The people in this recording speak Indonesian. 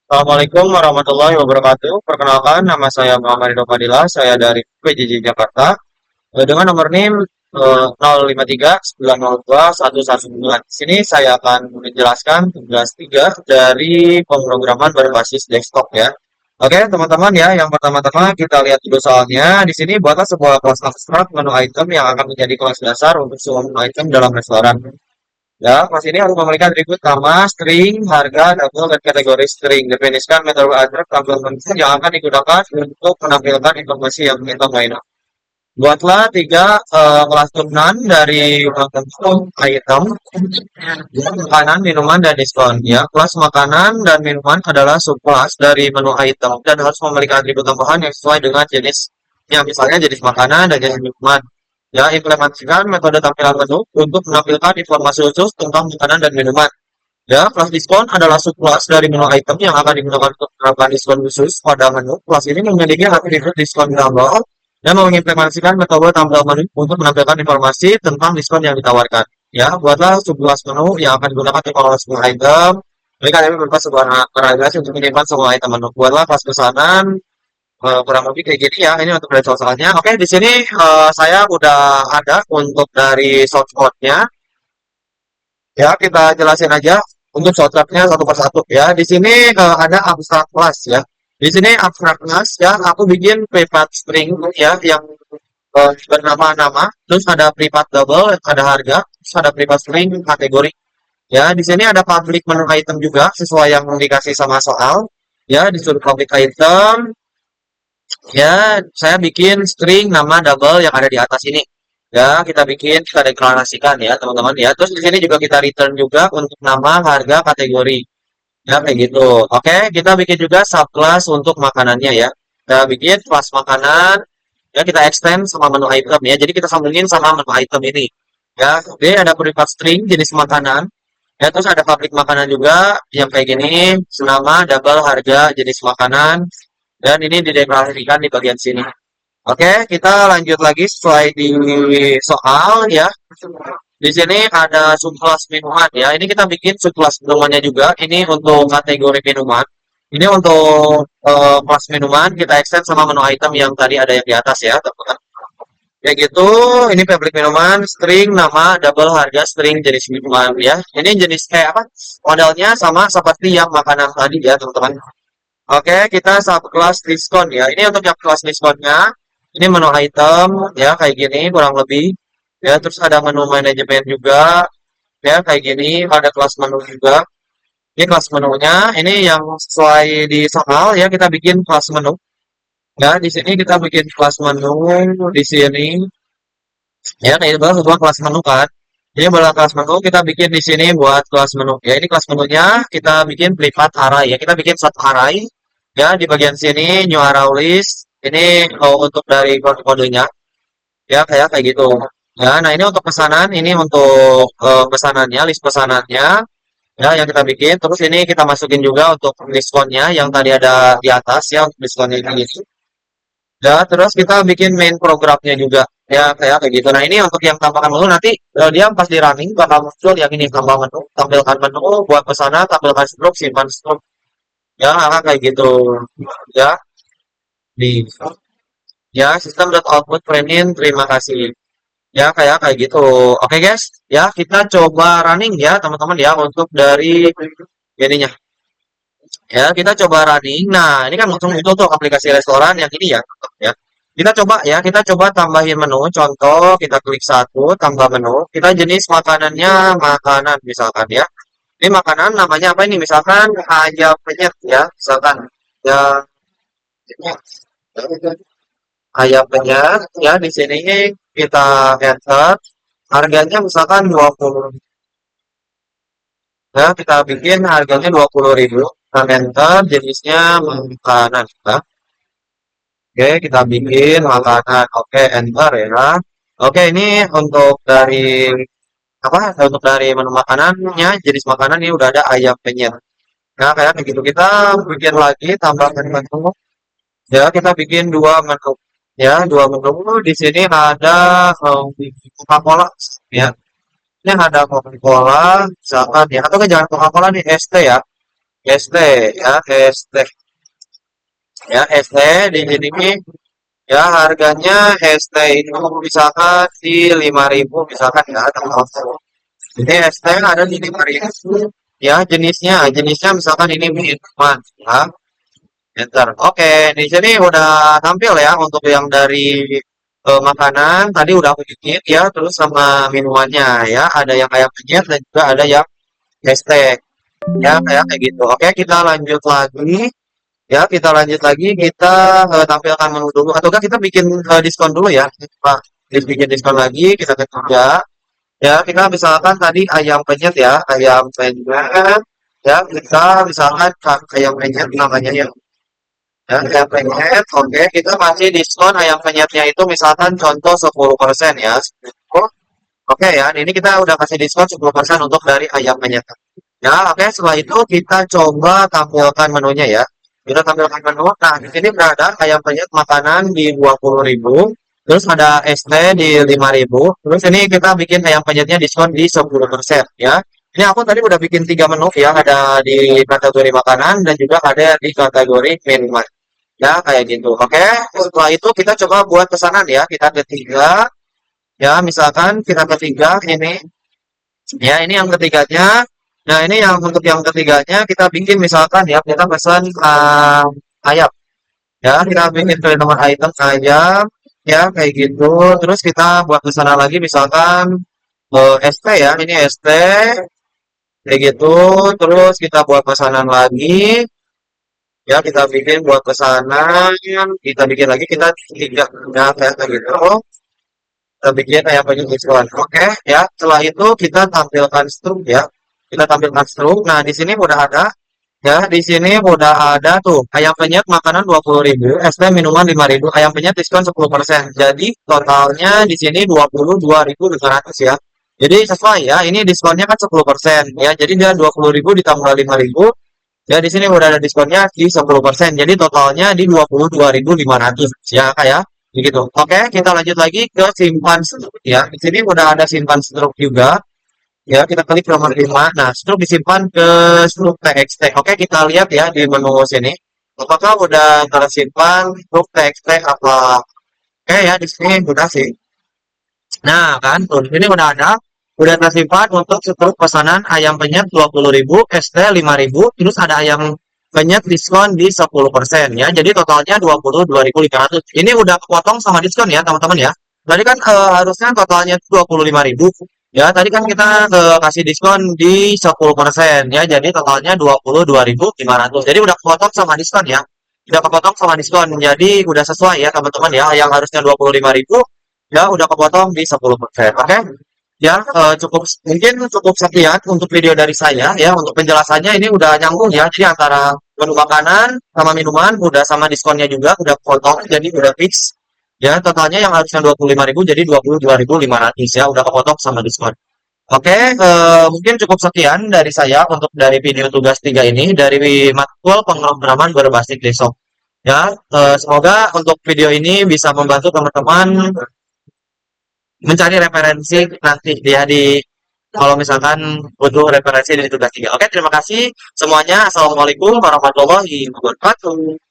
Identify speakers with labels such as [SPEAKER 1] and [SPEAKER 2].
[SPEAKER 1] Assalamualaikum warahmatullahi wabarakatuh. Perkenalkan, nama saya Muhammad Ridho Fadila. Saya dari PJJ Jakarta. Dengan nomor NIM 053 902 119. Di sini saya akan menjelaskan tugas 3 dari pemrograman berbasis desktop ya. Oke, teman-teman ya, yang pertama-tama kita lihat dulu soalnya. Di sini buatlah sebuah kelas abstrak menu item yang akan menjadi kelas dasar untuk semua menu item dalam restoran. Ya, Mas ini harus memberikan atribut nama, string, harga, double, dan kategori string. Definisikan metode atribut tampil function yang akan digunakan untuk menampilkan informasi yang kita mainkan. Buatlah tiga kelas turunan dari item, makanan, minuman, dan diskon. Ya, kelas makanan dan minuman adalah subkelas dari menu item dan harus memiliki atribut tambahan yang sesuai dengan jenisnya, misalnya jenis makanan dan jenis minuman. Ya, implementasikan metode tampilan menu untuk menampilkan informasi khusus tentang makanan dan minuman. Ya, kelas diskon adalah subkelas dari menu item yang akan digunakan untuk menerapkan diskon khusus pada menu. Kelas ini memiliki atribut diskon double dan mengimplementasikan metode tampil menu untuk menampilkan informasi tentang diskon yang ditawarkan. Ya, buatlah subkelas menu yang akan digunakan untuk mengelola semua item. Mereka dapat berupa sebuah variasi untuk menyimpan semua item menu. Buatlah kelas pesanan kurang lebih kayak gini ya. Ini untuk dari soal-soalnya. Oke, di sini saya udah ada untuk dari shortcut-nya. Ya, kita jelasin aja untuk shortcut-nya satu persatu ya. Di sini ada abstrak class ya. Di sini abstrak class ya, aku bikin private string ya yang bernama nama, terus ada private double, ada harga, terus ada private string kategori. Ya, di sini ada public menu item juga sesuai yang dikasih sama soal. Ya, disuruh public item. Ya, saya bikin string nama double yang ada di atas ini. Ya, kita deklarasikan ya, teman-teman ya. Terus di sini juga kita return juga untuk nama, harga, kategori. Ya, kayak gitu. Oke, kita bikin juga subclass untuk makanannya ya. Kita bikin kelas makanan. Ya, kita extend sama menu item ya. Jadi kita sambungin sama menu item ini. Ya, oke, ada private string jenis makanan. Ya, terus ada public makanan juga yang kayak gini, nama, double, harga, jenis makanan, dan ini dideklarasikan di bagian sini. Oke, kita lanjut lagi sesuai di soal ya. Di sini ada subkelas minuman ya. Ini kita bikin subkelas minumannya juga. Ini untuk kategori minuman. Ini untuk kelas minuman kita extend sama menu item yang tadi ada yang di atas ya, teman-teman. Ya gitu, ini public minuman, string, nama, double harga, string, jenis minuman ya. Ini jenis kayak apa? Modelnya sama seperti yang makanan tadi ya, teman-teman. Oke, kita satu kelas diskon ya. Ini untuk yang kelas diskonnya. Ini menu item ya kayak gini kurang lebih. Ya, terus ada menu manajemen juga. Ya, kayak gini. Ada kelas menu juga. Ini kelas menunya. Ini yang sesuai di soal ya kita bikin kelas menu. Ya, di sini kita bikin kelas menu di sini. Ya, kayak itu sebuah kelas menu kan. Ini adalah kelas menu kita bikin di sini buat kelas menu. Ya, ini kelas menunya kita bikin privat array ya. Kita bikin satu array. Ya, di bagian sini new arrow list. Ini untuk dari kode-kodenya. Ya, kayak gitu. Ya, nah ini untuk pesanan, ini untuk pesanannya, list pesanannya. Ya, yang kita bikin. Terus ini kita masukin juga untuk diskonnya yang tadi ada di atas ya untuk diskonnya gitu. Ya, terus kita bikin main programnya juga. Ya, kayak gitu. Nah, ini untuk yang tambahkan menu nanti dia pas di running bakal muncul yang ini tambah menu, tampilkan menu, buat pesanan, tampilkan stroke, simpan stroke. Ya, kayak gitu. Ya, di ya sistem.output printin terima kasih. Ya, kayak gitu. Oke, guys. Ya, kita coba running ya, teman-teman ya untuk dari ininya. Ya, kita coba running. Nah, ini kan langsung itu tuh aplikasi restoran yang ini ya. Ya. Kita coba ya, kita coba tambahin menu. Contoh, kita klik satu, tambah menu. Kita jenis makanannya makanan misalkan ya. Ini makanan namanya apa ini? Misalkan ayam penyet ya, misalkan. Ya, ayam penyet ya di sini kita enter harganya misalkan 20. Ya, kita bikin harganya 20.000. Kita enter jenisnya makanan ya. Oke, kita bikin makanan. Oke, enter ya. Oke, ini untuk dari apa? Untuk dari menu makanannya, jenis makanan ini udah ada ayam penyet. Nah, kayak begitu kita bikin lagi tambahkan menu. Ya, kita bikin dua menu. Ya, dua menu. Di sini ada Coca-Cola. Ya, ini ada Coca-Cola, misalkan ya. Atau kan jangan Coca-Cola nih, ST ya. ST ya, ST ya, ST di sini ya harganya ST itu misalkan di 5.000 misalkan ya teman-teman. Ini ST ada di 5.000 ya jenisnya misalkan ini minuman ya. Enter. Oke, di sini udah tampil ya untuk yang dari makanan tadi udah aku bikin ya, terus sama minumannya ya. Ada yang kayak penyet dan juga ada yang es teh ya kayak gitu. Oke, kita lanjut lagi. Ya, kita lanjut lagi. Kita tampilkan menu dulu. Atau enggak kita bikin diskon dulu ya. Pak, bikin diskon lagi. Kita ketiga. Ya, kita misalkan tadi ayam penyet ya. Ayam penyet. Ya, kita misalkan ayam penyet namanya ya. Ya, ayam penyet, oke, kita masih diskon ayam penyetnya itu misalkan contoh 10% ya. Oh, oke ya, ini kita udah kasih diskon 10% untuk dari ayam penyet. Ya, oke, setelah itu kita coba tampilkan menunya ya. Kita tampilkan menu. Nah, di sini berada ayam penyet makanan di 20.000. Terus ada ST di 5.000. Terus ini kita bikin ayam penyetnya diskon di 10% ya. Ini aku tadi udah bikin 3 menu ya, ada di kategori makanan dan juga ada di kategori minuman. Ya, kayak gitu. Oke, setelah itu kita coba buat pesanan ya. Kita ketiga, ya misalkan kita ketiga ini, ya ini yang ketiganya. Nah, ini yang untuk yang ketiganya kita bikin misalkan ya, kita pesan ayam. Ya, kita bikin ke nomor item ayam, ya kayak gitu. Terus kita buat pesanan lagi misalkan ST ya, ini ST, kayak gitu. Terus kita buat pesanan lagi. Ya, kita bikin buat pesanan, kita bikin lagi, kita tiga, ya, kayak gitu. Kita bikin kayak banyak diskon. Oke, ya. Setelah itu kita tampilkan struk ya. Kita tampilkan struk. Nah, di sini udah ada, ya. Di sini udah ada tuh ayam penyet makanan 20.000, es teh minuman 5.000, ayam penyet diskon 10%. Jadi totalnya di sini 22.500 ya. Jadi sesuai ya. Ini diskonnya kan 10% ya. Jadi dia 20.000 ditambah 5.000. Ya, di sini udah ada diskonnya di 10%. Jadi totalnya di 22.500 ya, kayak begitu. Oke, kita lanjut lagi ke simpan struk ya. Di sini udah ada simpan struk juga. Ya, kita klik nomor 5. Nah, struk disimpan ke struk TXT. Oke, kita lihat ya di menu sini. Apakah udah tersimpan struk TXT apa? Oke ya, di sini udah sih. Nah, kan, tuh, ini udah ada. Udah tersimpan untuk struk pesanan ayam penyet 20.000, ST 5.000, terus ada ayam penyet diskon di 10% ya. Jadi totalnya 22.500. Ini udah kepotong sama diskon ya, teman-teman ya. Tadi kan harusnya totalnya 25.000. Ya, tadi kan kita kasih diskon di 10% ya. Jadi totalnya 22.500. Jadi udah kepotong sama diskon ya. Udah kepotong sama diskon. Jadi udah sesuai ya, teman-teman ya. Yang harusnya 25.000 ya udah kepotong di 10%. Oke. Ya, mungkin cukup sekian untuk video dari saya ya. Untuk penjelasannya ini udah nyambung ya. Jadi antara menu makanan sama minuman udah sama diskonnya juga udah potong jadi udah fix. Ya, totalnya yang harusnya 25.000 jadi 22.500 ya, udah kepotong sama diskon. Oke, mungkin cukup sekian dari saya untuk dari video tugas 3 ini dari matkul pemrograman berbasis desktop. Ya, semoga untuk video ini bisa membantu teman-teman mencari referensi nanti ya di kalau misalkan butuh referensi dari tugas 3. Oke, terima kasih semuanya. Assalamualaikum warahmatullahi wabarakatuh.